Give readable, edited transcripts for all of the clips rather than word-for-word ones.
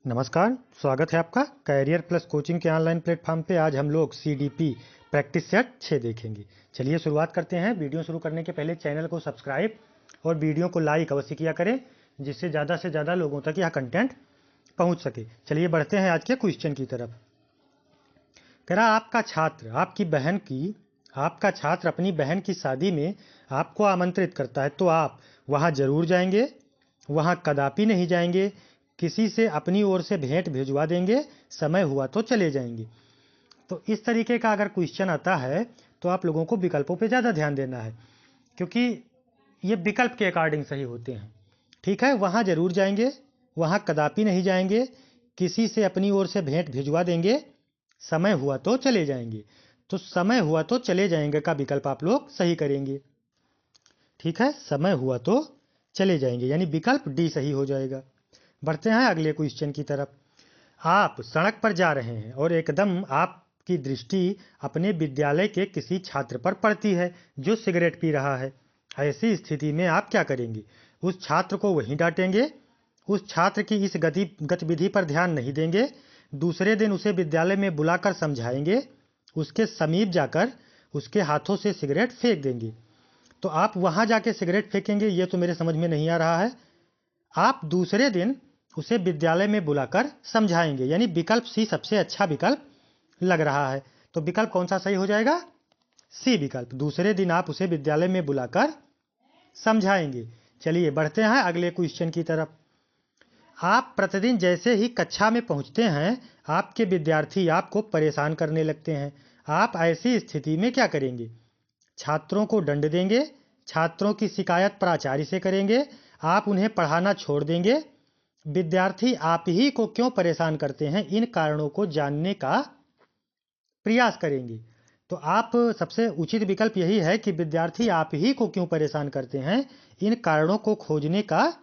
नमस्कार, स्वागत है आपका कैरियर प्लस कोचिंग के ऑनलाइन प्लेटफॉर्म पे। आज हम लोग CDP प्रैक्टिस सेट 6 देखेंगे। चलिए शुरुआत करते हैं। वीडियो शुरू करने के पहले चैनल को सब्सक्राइब और वीडियो को लाइक अवश्य किया करें, जिससे ज़्यादा से ज़्यादा लोगों तक यह कंटेंट पहुँच सके। चलिए बढ़ते हैं आज के क्वेश्चन की तरफ। कह रहा आपका छात्र अपनी बहन की शादी में आपको आमंत्रित करता है, तो आप वहाँ जरूर जाएंगे, वहाँ कदापि नहीं जाएंगे, किसी से अपनी ओर से भेंट भिजवा देंगे, समय हुआ तो चले जाएंगे। तो इस तरीके का अगर क्वेश्चन आता है तो आप लोगों को विकल्पों पे ज़्यादा ध्यान देना है, क्योंकि ये विकल्प के अकॉर्डिंग सही होते हैं। ठीक है, वहाँ जरूर जाएंगे, वहाँ कदापि नहीं जाएंगे, किसी से अपनी ओर से भेंट भिजवा देंगे, समय हुआ तो चले जाएंगे। तो समय हुआ तो चले जाएंगे का विकल्प आप लोग सही करेंगे। ठीक है, समय हुआ तो चले जाएंगे, यानी विकल्प डी सही हो जाएगा। बढ़ते हैं अगले क्वेश्चन की तरफ। आप सड़क पर जा रहे हैं और एकदम आपकी दृष्टि अपने विद्यालय के किसी छात्र पर पड़ती है जो सिगरेट पी रहा है। ऐसी स्थिति में आप क्या करेंगे? उस छात्र को वहीं डांटेंगे, उस छात्र की इस गतिविधि पर ध्यान नहीं देंगे, दूसरे दिन उसे विद्यालय में बुलाकर समझाएंगे, उसके समीप जाकर उसके हाथों से सिगरेट फेंक देंगे। तो आप वहां जाके सिगरेट फेंकेंगे, ये तो मेरे समझ में नहीं आ रहा है। आप दूसरे दिन उसे विद्यालय में बुलाकर समझाएंगे, यानी विकल्प सी सबसे अच्छा विकल्प लग रहा है। तो विकल्प कौन सा सही हो जाएगा? सी विकल्प, दूसरे दिन आप उसे विद्यालय में बुलाकर समझाएंगे। चलिए बढ़ते हैं अगले क्वेश्चन की तरफ। आप प्रतिदिन जैसे ही कक्षा में पहुंचते हैं, आपके विद्यार्थी आपको परेशान करने लगते हैं। आप ऐसी स्थिति में क्या करेंगे? छात्रों को दंड देंगे, छात्रों की शिकायत प्राचार्य से करेंगे, आप उन्हें पढ़ाना छोड़ देंगे, विद्यार्थी आप ही को क्यों परेशान करते हैं, इन कारणों को जानने का प्रयास करेंगे। तो आप सबसे उचित विकल्प यही है कि विद्यार्थी आप ही को क्यों परेशान करते हैं, इन कारणों को खोजने का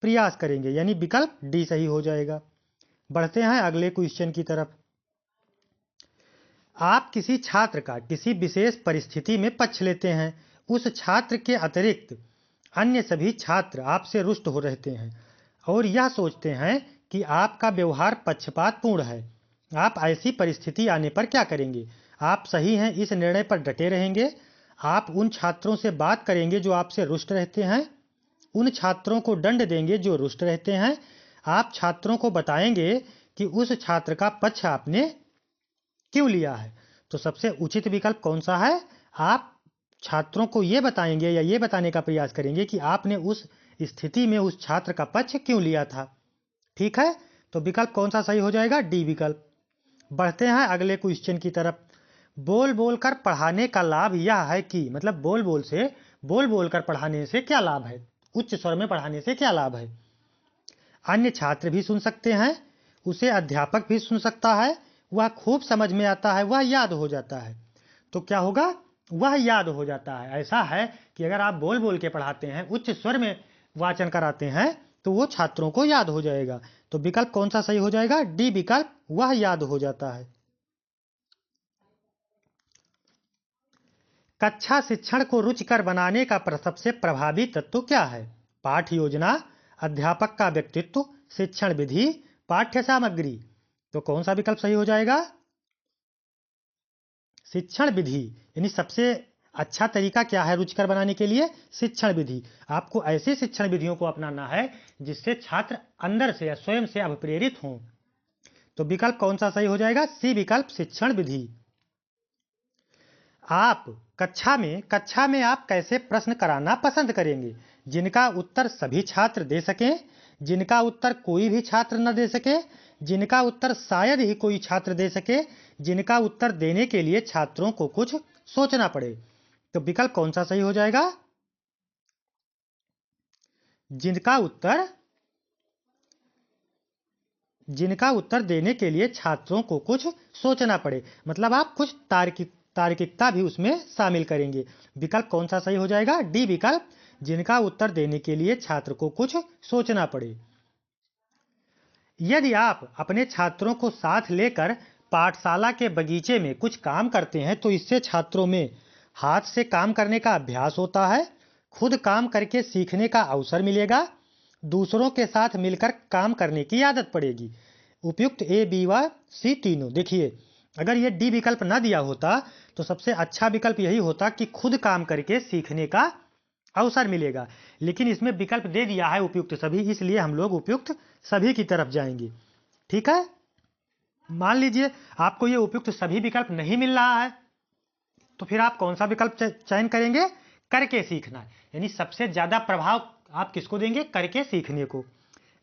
प्रयास करेंगे, यानी विकल्प डी सही हो जाएगा। बढ़ते हैं अगले क्वेश्चन की तरफ। आप किसी छात्र का किसी विशेष परिस्थिति में पक्ष लेते हैं, उस छात्र के अतिरिक्त अन्य सभी छात्र आपसे रुष्ट हो रहते हैं और यह सोचते हैं कि आपका व्यवहार पक्षपातपूर्ण है। आप ऐसी परिस्थिति आने पर क्या करेंगे? आप सही हैं इस निर्णय पर डटे रहेंगे, आप उन छात्रों से बात करेंगे जो आपसे रुष्ट रहते हैं, उन छात्रों को दंड देंगे जो रुष्ट रहते हैं, आप छात्रों को बताएंगे कि उस छात्र का पक्ष आपने क्यों लिया है। तो सबसे उचित विकल्प कौन सा है? आप छात्रों को ये बताएंगे या ये बताने का प्रयास करेंगे कि आपने उस स्थिति में उस छात्र का पक्ष क्यों लिया था। ठीक है, तो विकल्प कौन सा सही हो जाएगा? डी विकल्प। बढ़ते हैं अगले क्वेश्चन की तरफ। बोल बोल कर पढ़ाने का लाभ यह है कि, मतलब बोल बोल कर पढ़ाने से क्या लाभ है, उच्च स्वर में पढ़ाने से क्या लाभ है? अन्य छात्र भी सुन सकते हैं, उसे अध्यापक भी सुन सकता है, वह खूब समझ में आता है, वह याद हो जाता है। तो क्या होगा? वह याद हो जाता है। ऐसा है कि अगर आप बोल बोल के पढ़ाते हैं, उच्च स्वर में वाचन कराते हैं, तो वो छात्रों को याद हो जाएगा। तो विकल्प कौन सा सही हो जाएगा? डी विकल्प, वह याद हो जाता है। कक्षा शिक्षण को रुचिकर बनाने का सबसे प्रभावी तत्व क्या है? पाठ योजना, अध्यापक का व्यक्तित्व, शिक्षण विधि, पाठ्य सामग्री। तो कौन सा विकल्प सही हो जाएगा? शिक्षण विधि, यानी सबसे अच्छा तरीका क्या है रुचिकर बनाने के लिए? शिक्षण विधि। आपको ऐसी शिक्षण विधियों को अपनाना है जिससे छात्र अंदर से या स्वयं से अभिप्रेरित हों। तो विकल्प कौन सा सही हो जाएगा? सी विकल्प, शिक्षण विधि। आप कक्षा में आप कैसे प्रश्न कराना पसंद करेंगे? जिनका उत्तर सभी छात्र दे सकें, जिनका उत्तर कोई भी छात्र न दे सके, जिनका उत्तर शायद ही कोई छात्र दे सके, जिनका उत्तर देने के लिए छात्रों को कुछ सोचना पड़े। तो विकल्प कौन सा सही हो जाएगा? जिनका उत्तर देने के लिए छात्रों को कुछ सोचना पड़े, मतलब आप कुछ तार्किकता भी उसमें शामिल करेंगे। विकल्प कौन सा सही हो जाएगा? डी विकल्प, जिनका उत्तर देने के लिए छात्र को कुछ सोचना पड़े। यदि आप अपने छात्रों को साथ लेकर पाठशाला के बगीचे में कुछ काम करते हैं, तो इससे छात्रों में हाथ से काम करने का अभ्यास होता है, खुद काम करके सीखने का अवसर मिलेगा, दूसरों के साथ मिलकर काम करने की आदत पड़ेगी। उपयुक्त ए, बी व सी तीनों। देखिए, अगर ये डी विकल्प ना दिया होता तो सबसे अच्छा विकल्प यही होता कि खुद काम करके सीखने का अवसर मिलेगा, लेकिन इसमें विकल्प दे दिया है उपयुक्त सभी, इसलिए हम लोग उपयुक्त सभी की तरफ जाएंगे। ठीक है, मान लीजिए आपको ये उपयुक्त सभी विकल्प नहीं मिल रहा है, तो फिर आप कौन सा विकल्प चयन करेंगे? करके सीखना, यानी सबसे ज्यादा प्रभाव आप किसको देंगे? करके सीखने को।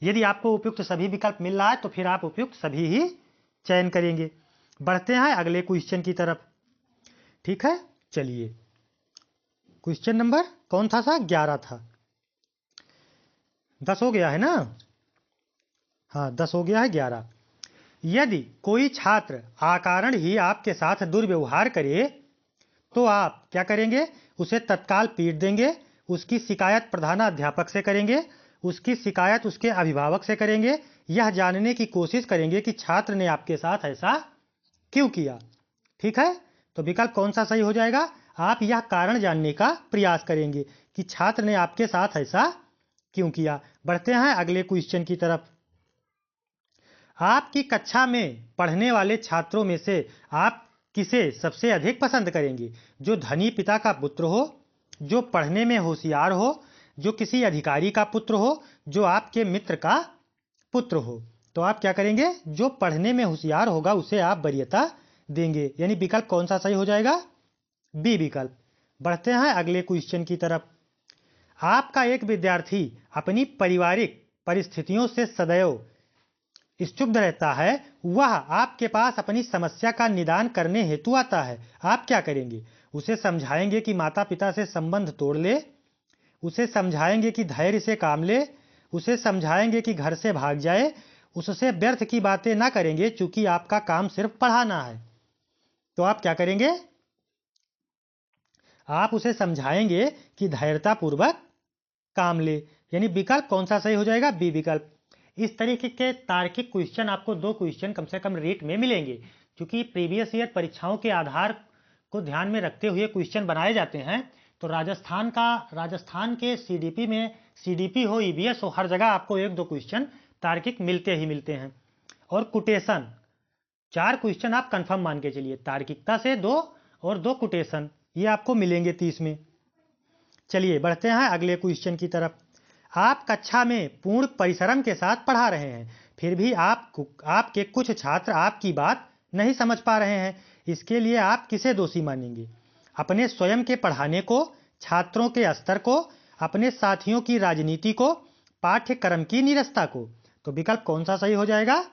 यदि आपको उपयुक्त सभी विकल्प मिल रहा है तो फिर आप उपयुक्त सभी ही चयन करेंगे। बढ़ते हैं अगले क्वेश्चन की तरफ। ठीक है, चलिए, क्वेश्चन नंबर कौन था? 11 था। 10 हो गया है ना? हाँ, 10 हो गया है। 11, यदि कोई छात्र अकारण ही आपके साथ दुर्व्यवहार करे तो आप क्या करेंगे? उसे तत्काल पीट देंगे, उसकी शिकायत प्रधानाध्यापक से करेंगे, उसकी शिकायत उसके अभिभावक से करेंगे, यह जानने की कोशिश करेंगे कि छात्र ने आपके साथ ऐसा क्यों किया। ठीक है, तो विकल्प कौन सा सही हो जाएगा? आप यह कारण जानने का प्रयास करेंगे कि छात्र ने आपके साथ ऐसा क्यों किया। बढ़ते हैं अगले क्वेश्चन की तरफ। आपकी कक्षा में पढ़ने वाले छात्रों में से आप किसे सबसे अधिक पसंद करेंगे? जो धनी पिता का पुत्र हो, जो पढ़ने में होशियार हो, जो किसी अधिकारी का पुत्र हो, जो आपके मित्र का पुत्र हो। तो आप क्या करेंगे? जो पढ़ने में होशियार होगा उसे आप वरीयता देंगे, यानी विकल्प कौन सा सही हो जाएगा? बी विकल्प। बढ़ते हैं अगले क्वेश्चन की तरफ। आपका एक विद्यार्थी अपनी पारिवारिक परिस्थितियों से सदैव स्तब्ध रहता है, वह आपके पास अपनी समस्या का निदान करने हेतु आता है, आप क्या करेंगे? उसे समझाएंगे कि माता पिता से संबंध तोड़ ले, उसे समझाएंगे कि धैर्य से काम ले, उसे समझाएंगे कि घर से भाग जाए, उससे व्यर्थ की बातें ना करेंगे चूंकि आपका काम सिर्फ पढ़ाना है। तो आप क्या करेंगे? आप उसे समझाएंगे कि धैर्यतापूर्वक काम ले, यानी विकल्प कौन सा सही हो जाएगा? बी विकल्प। इस तरीके के तार्किक क्वेश्चन आपको 2 क्वेश्चन कम से कम रेट में मिलेंगे, क्योंकि प्रीवियस ईयर परीक्षाओं के आधार को ध्यान में रखते हुए क्वेश्चन बनाए जाते हैं। तो राजस्थान के सीडीपी में, सीडीपी हो, ईवीएस हो, हर जगह आपको 1-2 क्वेश्चन तार्किक मिलते ही मिलते हैं। और कोटेशन 4 क्वेश्चन आप कंफर्म मान के चलिए, तार्किकता से 2 और 2 कोटेशन, ये आपको मिलेंगे 30 में। चलिए बढ़ते हैं अगले क्वेश्चन की तरफ। आप कक्षा में पूर्ण परिश्रम के साथ पढ़ा रहे हैं, फिर भी आपके कुछ छात्र आपकी बात नहीं समझ पा रहे हैं, इसके लिए आप किसे दोषी मानेंगे? अपने स्वयं के पढ़ाने को, छात्रों के स्तर को, अपने साथियों की राजनीति को, पाठ्यक्रम की नीरसता को। तो विकल्प कौन सा सही हो जाएगा?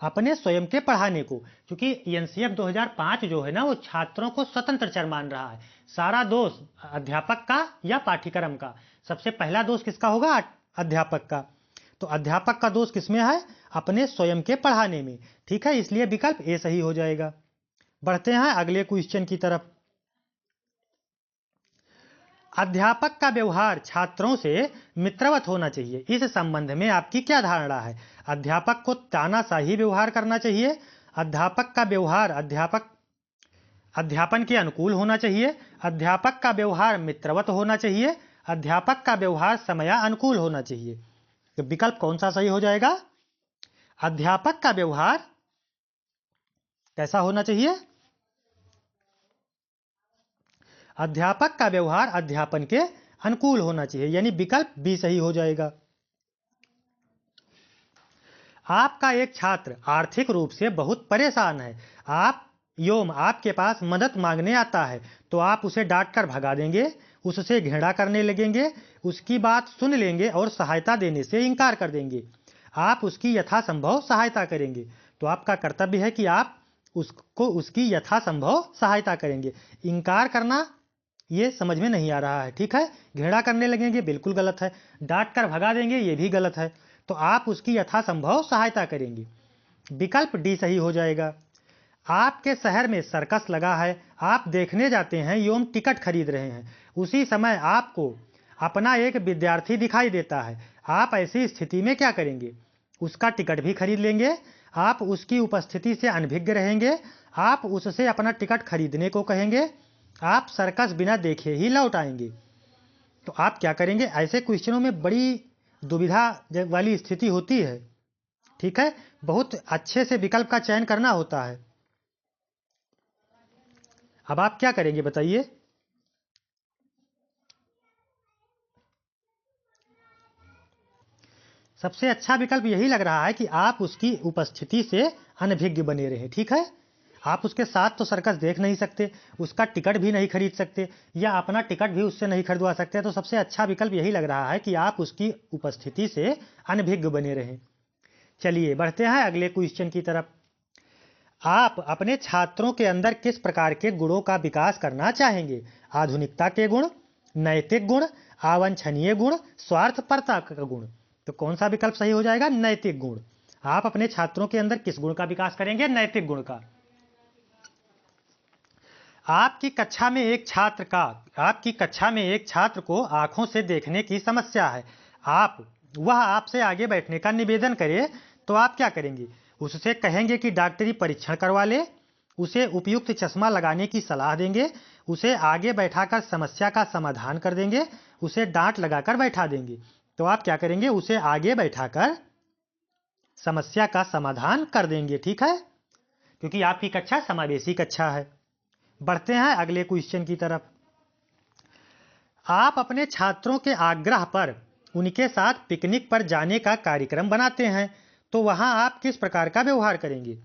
अपने स्वयं के पढ़ाने को, क्योंकि एनसीएफ 2005 जो है ना, वो छात्रों को स्वतंत्र चर मान रहा है। सारा दोष अध्यापक का या पाठ्यक्रम का? सबसे पहला दोष किसका होगा? अध्यापक का। तो अध्यापक का दोष किसमें है? अपने स्वयं के पढ़ाने में। ठीक है, इसलिए विकल्प ए सही हो जाएगा। बढ़ते हैं अगले क्वेश्चन की तरफ। अध्यापक का व्यवहार छात्रों से मित्रवत होना चाहिए, इस संबंध में आपकी क्या धारणा है? अध्यापक को तानाशाही व्यवहार करना चाहिए, अध्यापक का व्यवहार अध्यापन के अनुकूल होना चाहिए, अध्यापक का व्यवहार मित्रवत होना चाहिए, अध्यापक का व्यवहार समयानुकूल होना चाहिए। तो विकल्प कौन सा सही हो जाएगा? अध्यापक का व्यवहार कैसा होना चाहिए? अध्यापक का व्यवहार अध्यापन के अनुकूल होना चाहिए, यानी विकल्प बी सही हो जाएगा। आपका एक छात्र आर्थिक रूप से बहुत परेशान है, आपके पास मदद मांगने आता है, तो आप उसे डांटकर भगा देंगे, उससे घृणा करने लगेंगे, उसकी बात सुन लेंगे और सहायता देने से इनकार कर देंगे। आप उसकी यथासंभव सहायता करेंगे। तो आपका कर्तव्य है कि आप उसकी यथासंभव सहायता करेंगे। इनकार करना ये समझ में नहीं आ रहा है। ठीक है, घृणा करने लगेंगे, बिल्कुल गलत है। डांट कर भगा देंगे, ये भी गलत है। तो आप उसकी यथासंभव सहायता करेंगे। विकल्प डी सही हो जाएगा। आपके शहर में सर्कस लगा है, आप देखने जाते हैं एवं टिकट खरीद रहे हैं, उसी समय आपको अपना एक विद्यार्थी दिखाई देता है, आप ऐसी स्थिति में क्या करेंगे? उसका टिकट भी खरीद लेंगे, आप उसकी उपस्थिति से अनभिज्ञ रहेंगे, आप उससे अपना टिकट खरीदने को कहेंगे, आप सर्कस बिना देखे ही लौट आएंगे। तो आप क्या करेंगे, ऐसे क्वेश्चनों में बड़ी दुविधा वाली स्थिति होती है, ठीक है, बहुत अच्छे से विकल्प का चयन करना होता है। अब आप क्या करेंगे बताइए। सबसे अच्छा विकल्प यही लग रहा है कि आप उसकी उपस्थिति से अनभिज्ञ बने रहें, ठीक है। आप उसके साथ तो सर्कस देख नहीं सकते, उसका टिकट भी नहीं खरीद सकते, या अपना टिकट भी उससे नहीं खरीदवा सकते, तो सबसे अच्छा विकल्प यही लग रहा है कि आप उसकी उपस्थिति से अनभिज्ञ बने रहें। चलिए बढ़ते हैं अगले क्वेश्चन की तरफ। आप अपने छात्रों के अंदर किस प्रकार के गुणों का विकास करना चाहेंगे? आधुनिकता के गुण, नैतिक गुण, अवांछनीय गुण, स्वार्थपरता का गुण। तो कौन सा विकल्प सही हो जाएगा? नैतिक गुण। आप अपने छात्रों के अंदर किस गुण का विकास करेंगे? नैतिक गुण का। आपकी कक्षा में एक छात्र को आंखों से देखने की समस्या है। वह आपसे आगे बैठने का निवेदन करे तो आप क्या करेंगे? उससे कहेंगे कि डॉक्टरी परीक्षण करवा ले, उसे उपयुक्त चश्मा लगाने की सलाह देंगे, उसे आगे बैठाकर समस्या का समाधान कर देंगे, उसे डांट लगाकर बैठा देंगे। तो आप क्या करेंगे? उसे आगे बैठाकर समस्या का समाधान कर देंगे, ठीक है, क्योंकि आपकी कक्षा समावेशी कक्षा है। बढ़ते हैं अगले क्वेश्चन की तरफ। आप अपने छात्रों के आग्रह पर उनके साथ पिकनिक पर जाने का कार्यक्रम बनाते हैं, तो वहां आप किस प्रकार का व्यवहार करेंगे?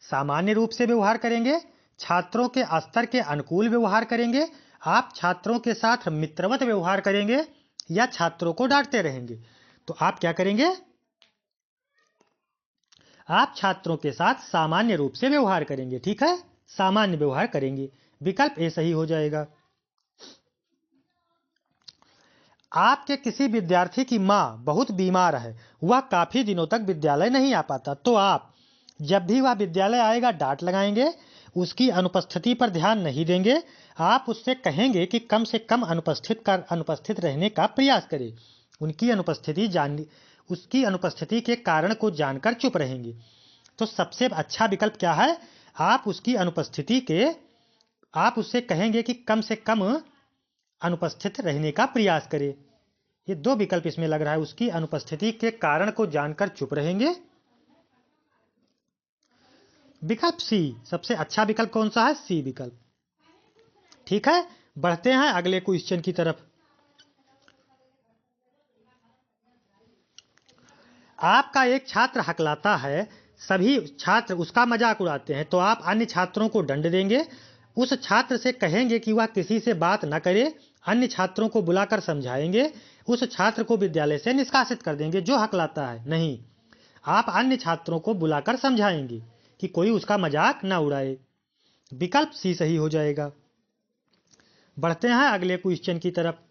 सामान्य रूप से व्यवहार करेंगे, छात्रों के स्तर के अनुकूल व्यवहार करेंगे, आप छात्रों के साथ मित्रवत व्यवहार करेंगे, या छात्रों को डांटते रहेंगे? तो आप क्या करेंगे? आप छात्रों के साथ सामान्य रूप से व्यवहार करेंगे, ठीक है, सामान्य व्यवहार करेंगे। विकल्प ए सही हो जाएगा। आपके किसी विद्यार्थी की मां बहुत बीमार है, वह काफी दिनों तक विद्यालय नहीं आ पाता, तो आप जब भी वह विद्यालय आएगा डांट लगाएंगे, उसकी अनुपस्थिति पर ध्यान नहीं देंगे, आप उससे कहेंगे कि कम से कम अनुपस्थित रहने का प्रयास करे, उसकी अनुपस्थिति के कारण को जानकर चुप रहेंगे। तो सबसे अच्छा विकल्प क्या है? आप उससे कहेंगे कि कम से कम अनुपस्थित रहने का प्रयास करें। ये दो विकल्प इसमें लग रहा है, उसकी अनुपस्थिति के कारण को जानकर चुप रहेंगे। विकल्प सी सबसे अच्छा विकल्प कौन सा है? सी विकल्प, ठीक है। बढ़ते हैं अगले क्वेश्चन की तरफ। आपका एक छात्र हकलाता है, सभी छात्र उसका मजाक उड़ाते हैं, तो आप अन्य छात्रों को दंड देंगे, उस छात्र से कहेंगे कि वह किसी से बात न करे, अन्य छात्रों को बुलाकर समझाएंगे, उस छात्र को विद्यालय से निष्कासित कर देंगे जो हकलाता है। नहीं, आप अन्य छात्रों को बुलाकर समझाएंगे कि कोई उसका मजाक न उड़ाए। विकल्प सी सही हो जाएगा। बढ़ते हैं अगले क्वेश्चन की तरफ।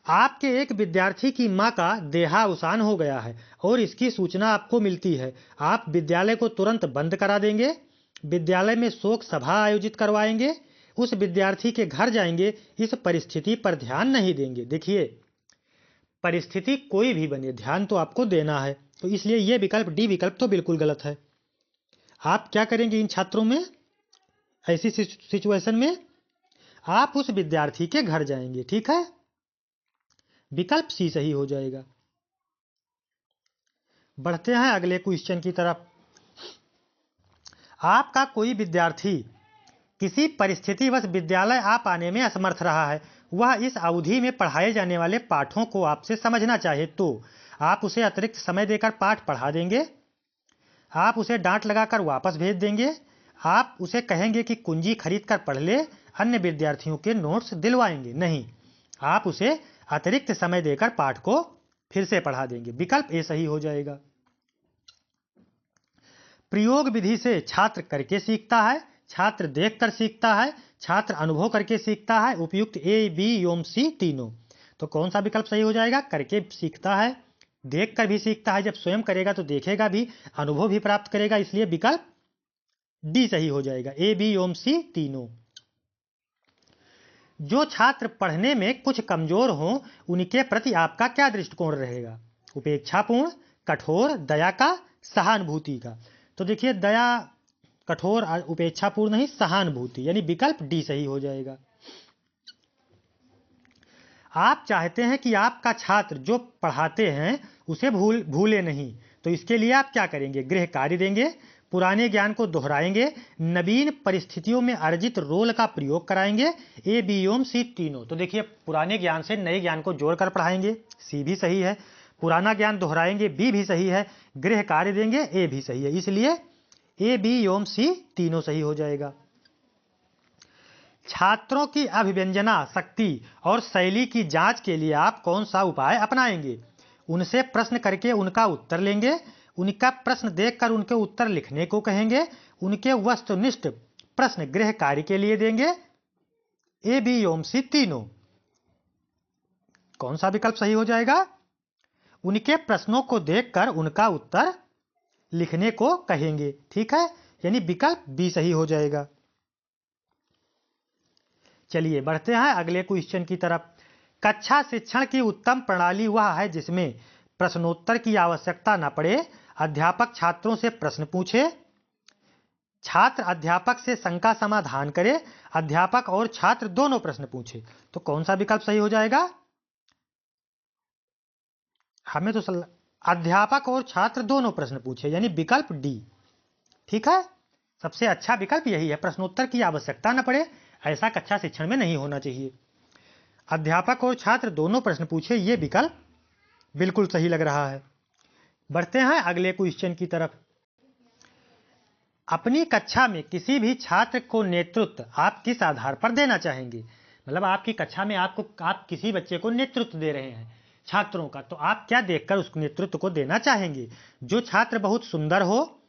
आपके एक विद्यार्थी की मां का देहावसान हो गया है और इसकी सूचना आपको मिलती है, आप विद्यालय को तुरंत बंद करा देंगे, विद्यालय में शोक सभा आयोजित करवाएंगे, उस विद्यार्थी के घर जाएंगे, इस परिस्थिति पर ध्यान नहीं देंगे। देखिए, परिस्थिति कोई भी बने, ध्यान तो आपको देना है, तो इसलिए यह विकल्प डी विकल्प तो बिल्कुल गलत है। आप क्या करेंगे इन छात्रों में? ऐसी सिचुएशन में आप उस विद्यार्थी के घर जाएंगे, ठीक है, विकल्प सी सही हो जाएगा। बढ़ते हैं अगले क्वेश्चन की तरफ। आपका कोई विद्यार्थी किसी परिस्थितिवश विद्यालय आ पाने में असमर्थ रहा है, वह इस अवधि में पढ़ाए जाने वाले पाठों को आपसे समझना चाहे, तो आप उसे अतिरिक्त समय देकर पाठ पढ़ा देंगे, आप उसे डांट लगाकर वापस भेज देंगे, आप उसे कहेंगे कि कुंजी खरीद कर पढ़ ले, अन्य विद्यार्थियों के नोट्स दिलवाएंगे। नहीं, आप उसे अतिरिक्त समय देकर पाठ को फिर से पढ़ा देंगे। विकल्प ए सही हो जाएगा। प्रयोग विधि से छात्र करके सीखता है, छात्र देखकर सीखता है, छात्र अनुभव करके सीखता है, उपयुक्त ए, बी एवं सी तीनों। तो कौन सा विकल्प सही हो जाएगा? करके सीखता है, देखकर भी सीखता है, जब स्वयं करेगा तो देखेगा भी, अनुभव भी प्राप्त करेगा, इसलिए विकल्प डी सही हो जाएगा, ए, बी एवं सी तीनों। जो छात्र पढ़ने में कुछ कमजोर हों, उनके प्रति आपका क्या दृष्टिकोण रहेगा? उपेक्षापूर्ण, कठोर, दया का, सहानुभूति का। तो देखिए, दया, कठोर, उपेक्षापूर्ण नहीं, सहानुभूति, यानी विकल्प डी सही हो जाएगा। आप चाहते हैं कि आपका छात्र जो पढ़ाते हैं उसे भूले नहीं, तो इसके लिए आप क्या करेंगे? गृह कार्य देंगे, पुराने ज्ञान को दोहराएंगे, नवीन परिस्थितियों में अर्जित रोल का प्रयोग कराएंगे, ए बी एवं सी तीनों। तो देखिए, पुराने ज्ञान से नए ज्ञान को जोड़कर पढ़ाएंगे, सी भी सही है, पुराना ज्ञान दोहराएंगे, बी भी सही है, गृह कार्य देंगे, ए भी सही है, इसलिए ए बी एवं सी तीनों सही हो जाएगा। छात्रों की अभिव्यंजना शक्ति और शैली की जांच के लिए आप कौन सा उपाय अपनाएंगे? उनसे प्रश्न करके उनका उत्तर लेंगे, उनका प्रश्न देखकर उनके उत्तर लिखने को कहेंगे, उनके वस्तुनिष्ठ प्रश्न गृह कार्य के लिए देंगे, ए बी एवं सी तीनों। कौन सा विकल्प सही हो जाएगा? उनके प्रश्नों को देखकर उनका उत्तर लिखने को कहेंगे। ठीक है, यानी विकल्प बी सही हो जाएगा। चलिए बढ़ते हैं अगले क्वेश्चन की तरफ। कक्षा शिक्षण की उत्तम प्रणाली वह है जिसमें प्रश्नोत्तर की आवश्यकता न पड़े, अध्यापक छात्रों से प्रश्न पूछे, छात्र अध्यापक से शंका समाधान करे, अध्यापक और छात्र दोनों प्रश्न पूछे। तो कौन सा विकल्प सही हो जाएगा? हमें तो अध्यापक और छात्र दोनों प्रश्न पूछे, यानी विकल्प डी। ठीक है, सबसे अच्छा विकल्प यही है, प्रश्नोत्तर की आवश्यकता न पड़े, ऐसा कक्षा शिक्षण में नहीं होना चाहिए। अध्यापक और छात्र दोनों प्रश्न पूछे, ये विकल्प बिल्कुल सही लग रहा है। बढ़ते हैं अगले क्वेश्चन की तरफ। अपनी कक्षा में किसी भी छात्र को नेतृत्व आप किस आधार पर देना चाहेंगे? मतलब आपकी कक्षा में आप किसी बच्चे को नेतृत्व दे रहे हैं छात्रों का, तो आप क्या देखकर उस नेतृत्व को देना चाहेंगे? जो छात्र बहुत सुंदर हो,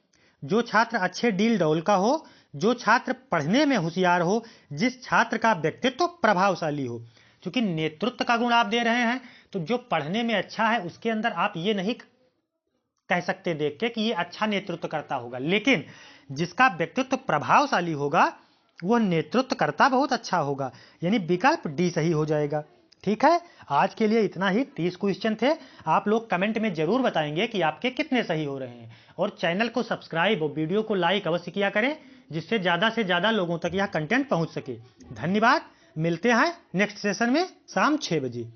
जो छात्र अच्छे डील डौल का हो, जो छात्र पढ़ने में होशियार हो, जिस छात्र का व्यक्तित्व प्रभावशाली हो। क्योंकि नेतृत्व का गुण आप दे रहे हैं, तो जो पढ़ने में अच्छा है उसके अंदर आप ये नहीं कह सकते देख के कि ये अच्छा नेतृत्व करता होगा, लेकिन जिसका व्यक्तित्व प्रभावशाली होगा वो नेतृत्वकर्ता बहुत अच्छा होगा, यानी विकल्प डी सही हो जाएगा। ठीक है, आज के लिए इतना ही। 30 क्वेश्चन थे। आप लोग कमेंट में जरूर बताएंगे कि आपके कितने सही हो रहे हैं, और चैनल को सब्सक्राइब और वीडियो को लाइक अवश्य किया करें, जिससे ज़्यादा से ज़्यादा लोगों तक यह कंटेंट पहुंच सके। धन्यवाद, मिलते हैं नेक्स्ट सेशन में शाम 6 बजे।